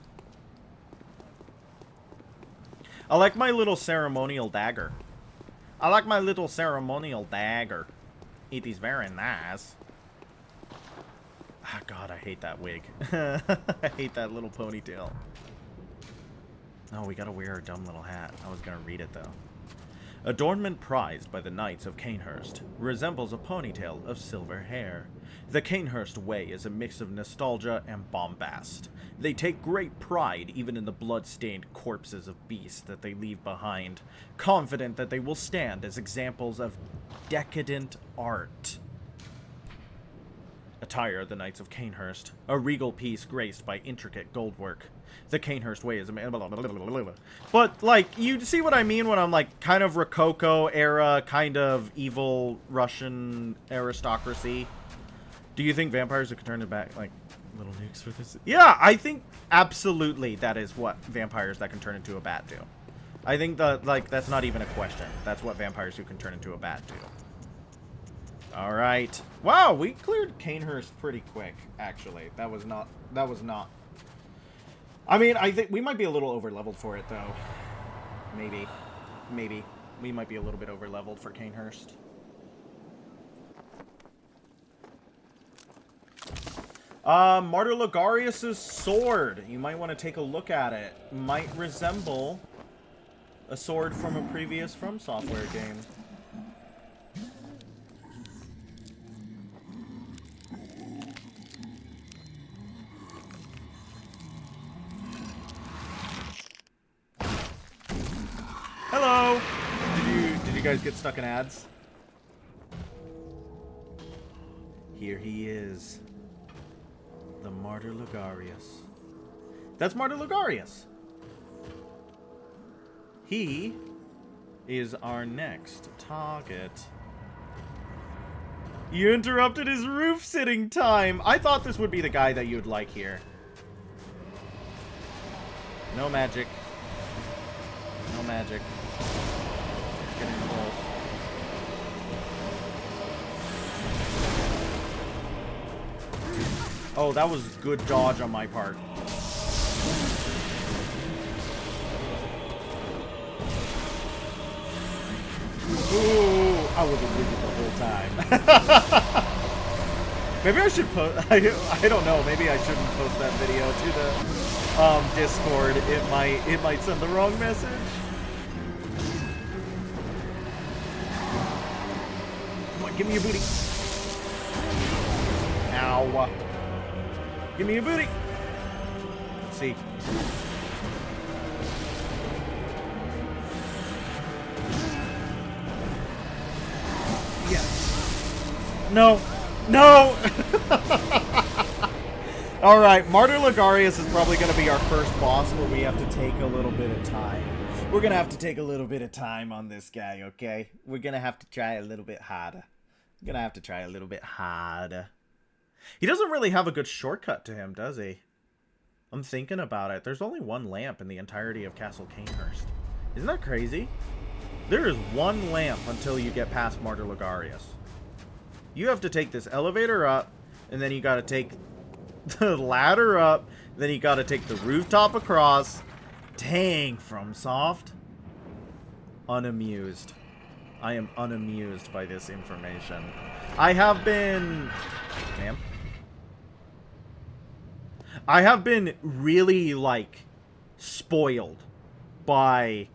I like my little ceremonial dagger. I like my little ceremonial dagger. It is very nice. Ah, God, I hate that wig. I hate that little ponytail. Oh, we gotta wear our dumb little hat. I was gonna read it, though. Adornment prized by the Knights of Cainhurst resembles a ponytail of silver hair. The Cainhurst way is a mix of nostalgia and bombast. They take great pride even in the blood-stained corpses of beasts that they leave behind, confident that they will stand as examples of decadent art. Attire of the Knights of Cainhurst, a regal piece graced by intricate goldwork. The Cainhurst way is a... But, like, you see what I mean when I'm, like, kind of Rococo era, kind of evil Russian aristocracy? Do you think vampires could turn it back, like, little nukes for this? Yeah, I think absolutely that is what vampires that can turn into a bat do. I think that, like, that's not even a question. That's what vampires who can turn into a bat do. Alright. Wow, we cleared Cainhurst pretty quick, actually. That was not... I mean, I think we might be a little over-leveled for it, though. Maybe. Maybe. We might be a little bit over-leveled for Cainhurst. Martyr Logarius' sword. You might want to take a look at it. Might resemble a sword from a previous From Software game. Hello! Did you guys get stuck in ads? Here he is. The Martyr Logarius. That's Martyr Logarius! He is our next target. You interrupted his roof-sitting time! I thought this would be the guy that you'd like here. No magic. No magic. Let's get in close. Oh, that was good dodge on my part. Ooh, I was a wizard the whole time. Maybe I should post... I don't know. Maybe I shouldn't post that video to the Discord. It might send the wrong message. Come on, give me your booty. Ow. Give me your booty. Let's see. Yeah. No. No! Alright, Martyr Logarius is probably going to be our first boss where we have to take a little bit of time. We're going to have to take a little bit of time on this guy, okay? We're going to have to try a little bit harder. We're going to have to try a little bit harder. He doesn't really have a good shortcut to him, does he? I'm thinking about it. There's only one lamp in the entirety of Castle Cainhurst. Isn't that crazy? There is one lamp until you get past Martyr Logarius. You have to take this elevator up, and then you gotta take the ladder up, then you gotta take the rooftop across. Dang, FromSoft. Unamused. I am unamused by this information. I have been... Ma'am? I have been really, like, spoiled by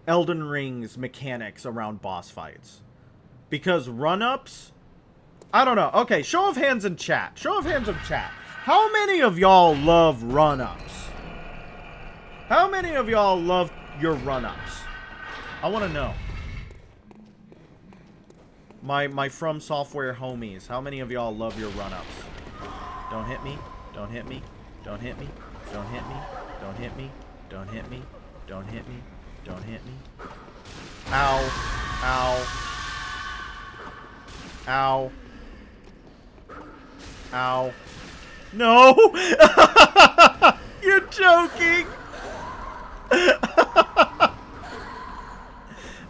Elden Ring's mechanics around boss fights. Because run-ups... I don't know. Okay, show of hands in chat. Show of hands in chat. How many of y'all love run-ups? How many of y'all love your run-ups? I want to know. My From Software homies. How many of y'all love your run-ups? Don't hit me. Don't hit me. Don't hit me. Don't hit me. Don't hit me. Don't hit me. Don't hit me. Don't hit me. Ow. Ow. Ow. Ow. No! You're joking!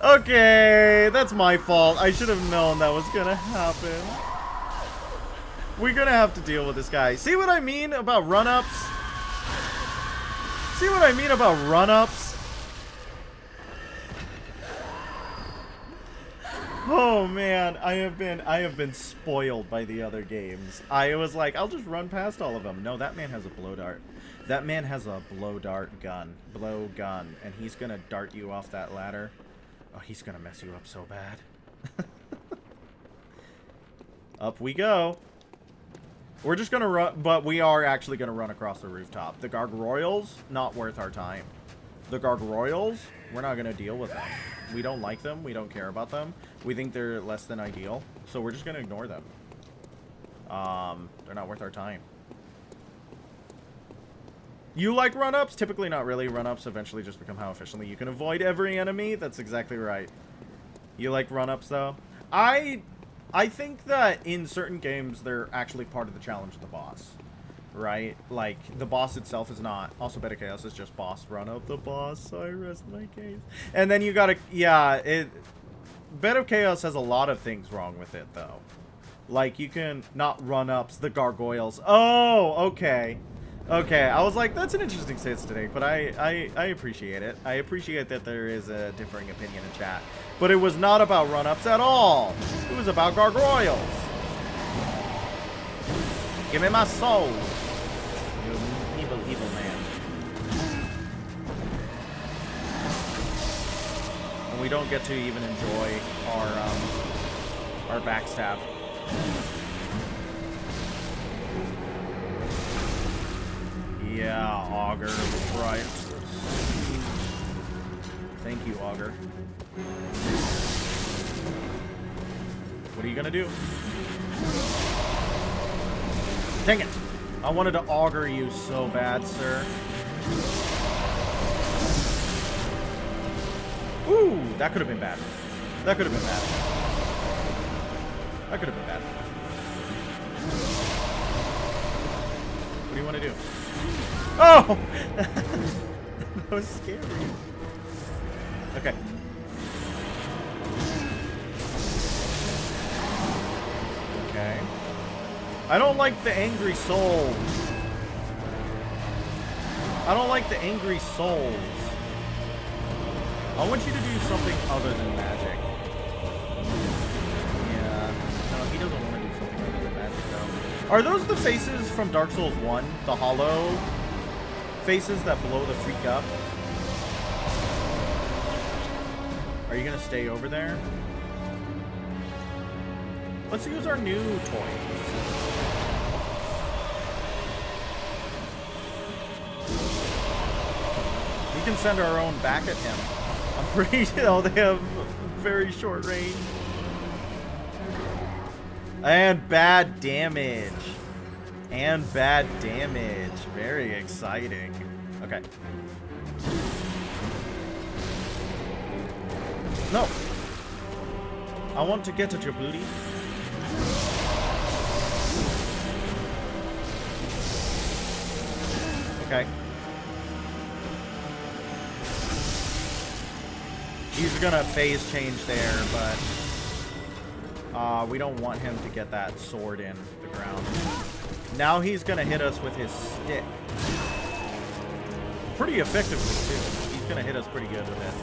Okay, that's my fault. I should have known that was gonna happen. We're gonna have to deal with this guy. See what I mean about run-ups? See what I mean about run-ups? Oh man, I have been spoiled by the other games. I was like, I'll just run past all of them. No, that man has a blow dart. That man has a blow dart gun. Blow gun. And he's gonna dart you off that ladder. Oh, he's gonna mess you up so bad. Up we go. We're just gonna run, but we are actually gonna run across the rooftop. The gargoyles, not worth our time. The gargoyles, we're not gonna deal with them. We don't like them. We don't care about them. We think they're less than ideal. So we're just gonna ignore them. They're not worth our time. You like run-ups? Typically not really. Run-ups eventually just become how efficiently you can avoid every enemy. That's exactly right. You like run-ups, though? I think that in certain games, they're actually part of the challenge of the boss. Right? Like, the boss itself is not. Also, Bed of Chaos is just boss run up the boss, so I rest my case. And then you gotta... Yeah, Bed of Chaos has a lot of things wrong with it, though. Like, you can... Not run-ups, the gargoyles. Oh, okay. Okay, I was like, that's an interesting stance today, but I appreciate it. I appreciate that there is a differing opinion in chat. But it was not about run-ups at all. It was about gargoyles. Give me my soul. You evil, evil man. And we don't get to even enjoy our backstab. Yeah, Augur, right. Thank you, Augur. What are you gonna do? Dang it! I wanted to Augur you so bad, sir. Ooh, that could have been bad. That could have been bad. That could have been bad. What do you want to do? Oh! That was scary. Okay. Okay. I don't like the angry souls. I don't like the angry souls. I want you to do something other than magic. Yeah. No, he doesn't want to do something other than magic, though. Are those the faces from Dark Souls 1? The hollow faces that blow the freak up? Are you gonna stay over there? Let's use our new toy. We can send our own back at him. I'm pretty sure they have very short range. And bad damage. And bad damage. Very exciting. Okay. No. I want to get at your booty. Okay. He's gonna phase change there, but we don't want him to get that sword in the ground. Now he's gonna hit us with his stick. Pretty effectively, too. He's gonna hit us pretty good with it.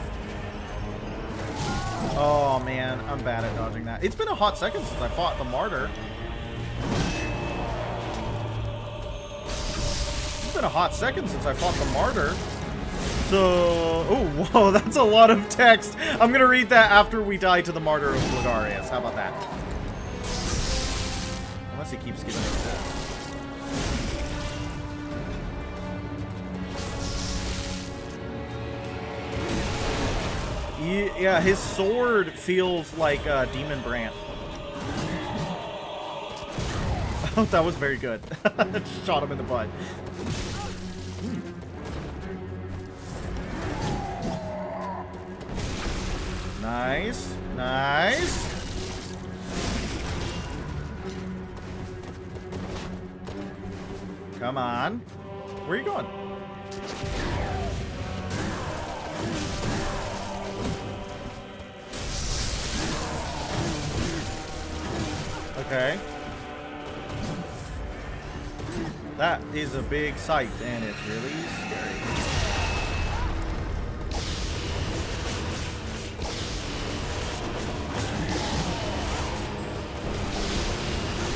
Oh, man. I'm bad at dodging that. It's been a hot second since I fought the Martyr. It's been a hot second since I fought the Martyr. So... Oh, whoa. That's a lot of text. I'm gonna read that after we die to the Martyr of Bloodborne. How about that? Unless he keeps giving us this. Yeah, his sword feels like Demon Brant. Oh, that was very good. Shot him in the butt. Nice. Nice. Come on. Where are you going? Okay. That is a big sight, and it's really scary.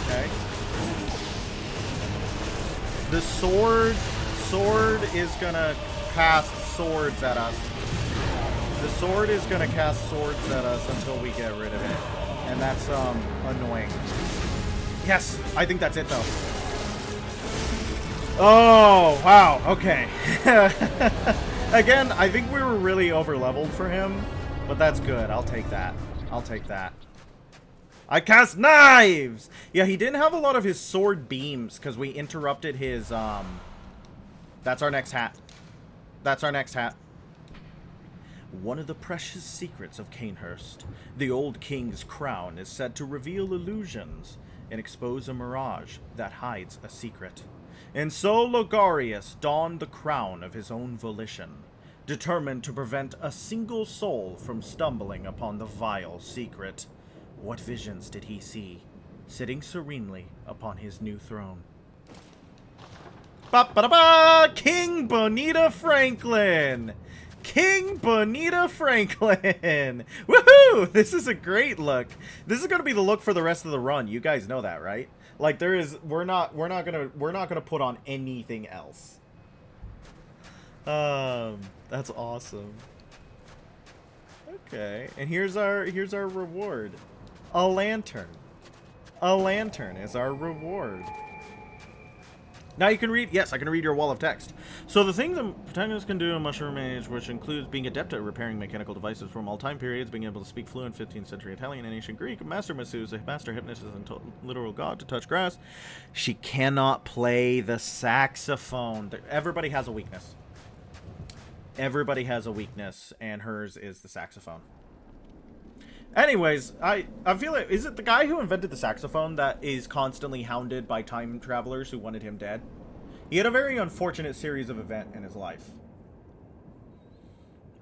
Okay. The sword is gonna cast swords at us. The sword is gonna cast swords at us until we get rid of it. And that's, annoying. Yes! I think that's it, though. Oh, wow. Okay. Again, I think we were really over-leveled for him. But that's good. I'll take that. I'll take that. I cast knives! Yeah, he didn't have a lot of his sword beams because we interrupted his, That's our next hat. That's our next hat. One of the precious secrets of Cainhurst, the old king's crown is said to reveal illusions and expose a mirage that hides a secret. And so Logarius donned the crown of his own volition, determined to prevent a single soul from stumbling upon the vile secret. What visions did he see, sitting serenely upon his new throne? Ba-ba-da-ba! King Bonita Franklin! King Bonita Franklin! Woohoo! This is a great look. This is gonna be the look for the rest of the run. You guys know that, right? Like we're not gonna put on anything else. That's awesome. Okay, and here's our reward. A lantern. A lantern is our reward. Now you can read, yes, I can read your wall of text. So the thing the protagonist can do in Mushroom Mage, which includes being adept at repairing mechanical devices from all time periods, being able to speak fluent 15th century Italian and ancient Greek, master masseuse, a master hypnotist, and literal god to touch grass. She cannot play the saxophone. Everybody has a weakness. Everybody has a weakness, and hers is the saxophone. Anyways, I feel like, is it the guy who invented the saxophone that is constantly hounded by time travelers who wanted him dead? He had a very unfortunate series of events in his life.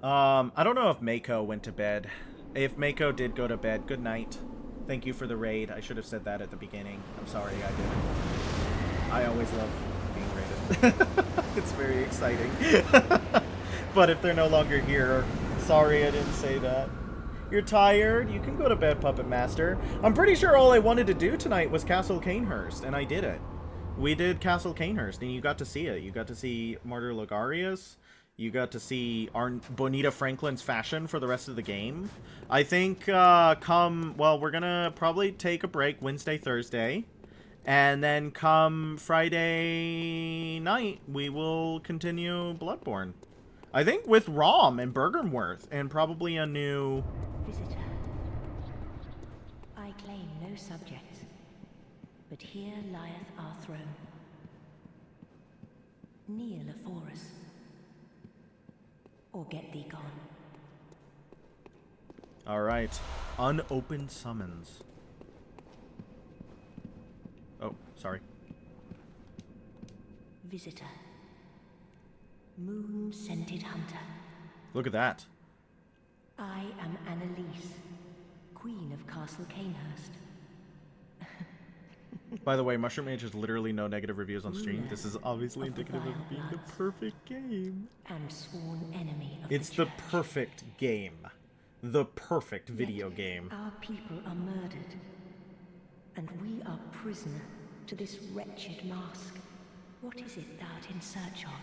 I don't know if Mako went to bed. If Mako did go to bed, good night. Thank you for the raid. I should have said that at the beginning. I'm sorry I didn't. I always love being raided. It's very exciting. But if they're no longer here, sorry I didn't say that. You're tired? You can go to bed, Puppet Master. I'm pretty sure all I wanted to do tonight was Castle Cainhurst, and I did it. We did Castle Cainhurst, and you got to see it. You got to see Martyr Logarius. You got to see our Bonita Franklin's fashion for the rest of the game. I think, well, we're gonna probably take a break Wednesday, Thursday. And then come Friday night, we will continue Bloodborne. I think with Rom and Bergenworth, and probably a new...
Visitor, I claim no subjects, but here lieth our throne. Kneel afore us, or get thee gone.
Alright, unopened summons. Oh, sorry.
Visitor, moon-scented hunter.
Look at that.
I am Annalise, Queen of Castle Cainhurst.
By the way, Mushroom Mage has literally no negative reviews on stream. This is obviously indicative of being the perfect game.
And sworn enemy of
it's the perfect game. The perfect video game.
Our people are murdered, and we are prisoner to this wretched mask. What is it thou art in search of?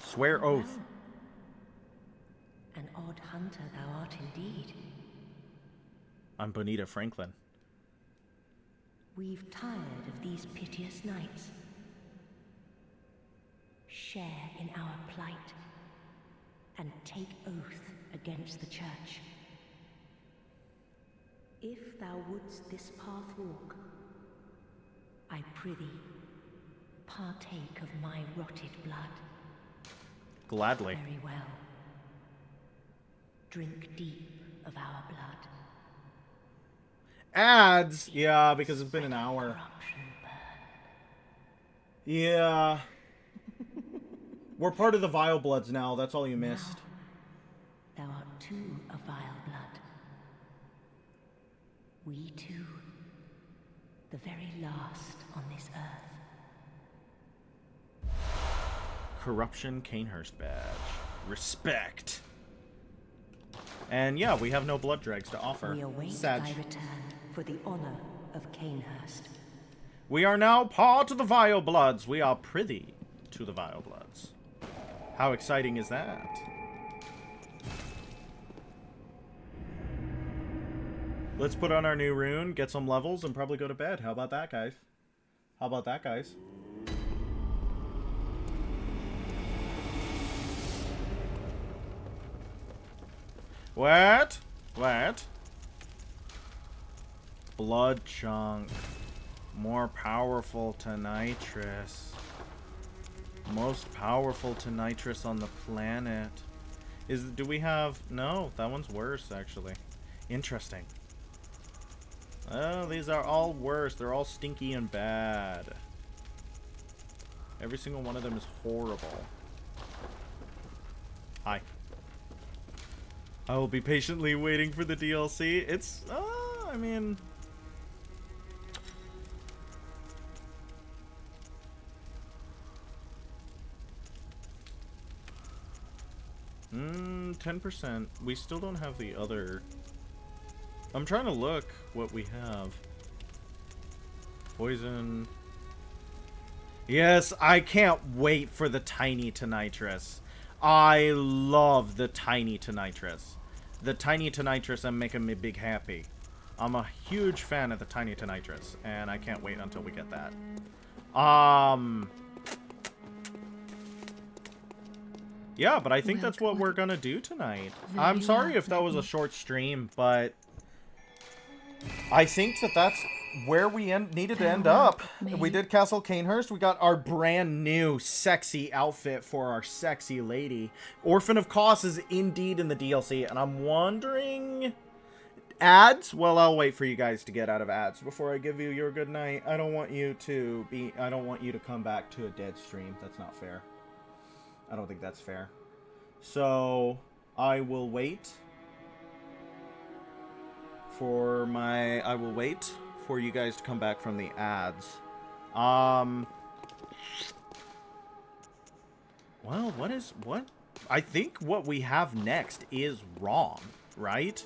Swear oath.
An odd hunter thou art indeed.
I'm Bonita Franklin.
We've tired of these piteous nights. Share in our plight, and take oath against the church. If thou wouldst this path walk, I prithee, partake of my rotted blood.
Gladly.
Very well. Drink deep of our blood.
Ads? Yeah, because it's been an hour. Yeah. We're part of the Vile Bloods now, that's all you missed.
Now, thou art too a vile blood. We too, the very last on this earth.
Corruption Cainhurst badge. Respect. And yeah, we have no blood dregs to offer.
We await
Sag.
thy return for the honor of Cainhurst.
We are now part of the Vile Bloods. We are privy to the Vile Bloods. How exciting is that? Let's put on our new rune, get some levels, and probably go to bed. How about that, guys? How about that, guys? What? What? Blood chunk. More powerful to nitrous. Most powerful to nitrous on the planet. Do we have... No, that one's worse, actually. Interesting. Oh, these are all worse. They're all stinky and bad. Every single one of them is horrible. Hi. I will be patiently waiting for the DLC. It's... I mean... 10%. We still don't have the other... I'm trying to look what we have. Poison. Yes, I can't wait for the tiny to nitrous. I love the tiny to nitrous. The tiny to nitrous are making me big happy. I'm a huge fan of the tiny to nitrous, and I can't wait until we get that. Yeah, but I think that's what we're gonna do tonight. I'm sorry if that was a short stream, but I think that's where we needed to end up. We did Castle Cainhurst. We got our brand new sexy outfit for our sexy lady. Orphan of Kos is indeed in the DLC, and I'm wondering... Ads? Well, I'll wait for you guys to get out of ads before I give you your good night. I don't want you to come back to a dead stream. That's not fair. I don't think that's fair. So, I will wait for you guys to come back from the ads. Well, what? I think what we have next is wrong, right?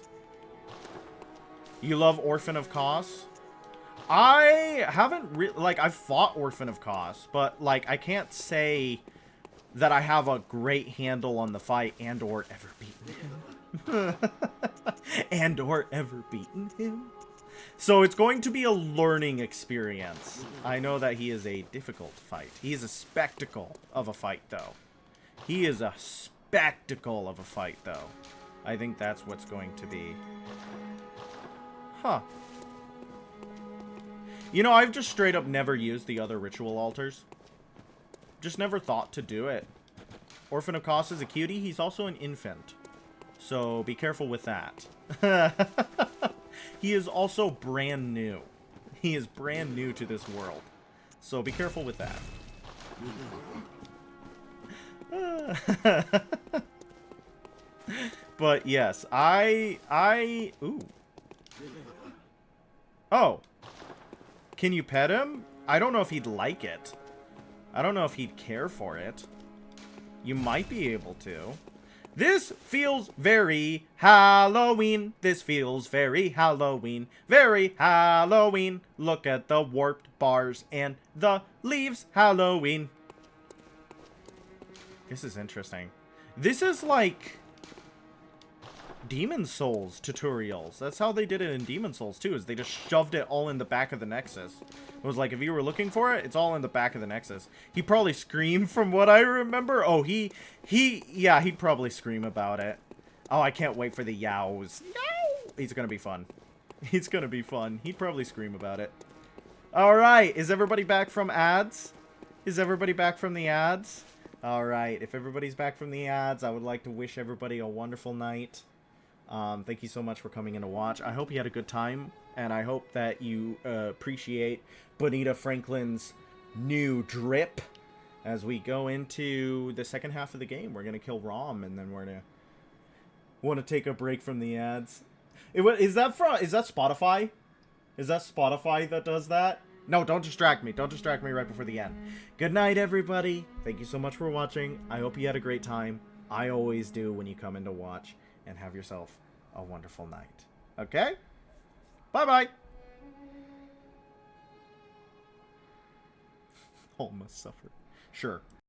You love Orphan of Kos? I haven't I've fought Orphan of Kos, but, like, I can't say that I have a great handle on the fight and/or ever beaten him. And/or ever beaten him. So it's going to be a learning experience. I know that he is a difficult fight. He is a spectacle of a fight, though. He is a spectacle of a fight, though. I think that's what's going to be. Huh. You know, I've just straight up never used the other ritual altars. Just never thought to do it. Orphan of Kos is a cutie. He's also an infant. So be careful with that. He is also brand new. He is brand new to this world. So be careful with that. But yes, ooh. Oh. Can you pet him? I don't know if he'd like it. I don't know if he'd care for it. You might be able to. This feels very Halloween. This feels very Halloween. Very Halloween. Look at the warped bars and the leaves. Halloween. This is interesting. This is like Demon Souls tutorials. That's how they did it in Demon Souls too, is they just shoved it all in the back of the Nexus. It was like, if you were looking for it, it's all in the back of the Nexus. He probably screamed from what I remember. Oh, yeah, he'd probably scream about it. Oh, I can't wait for the yows. Yow! He's gonna be fun. He's gonna be fun. He'd probably scream about it. Alright, is everybody back from ads? Is everybody back from the ads? Alright, if everybody's back from the ads, I would like to wish everybody a wonderful night. Thank you so much for coming in to watch. I hope you had a good time, and I hope that you appreciate Bonita Franklin's new drip as we go into the second half of the game. We're gonna kill Rom, and then we're gonna want to take a break from the ads. Is that Spotify? Is that Spotify that does that? No, don't distract me. Don't distract me right before the end. Good night, everybody. Thank you so much for watching. I hope you had a great time. I always do when you come in to watch. And have yourself a wonderful night. Okay? Bye-bye. All must suffer. Sure.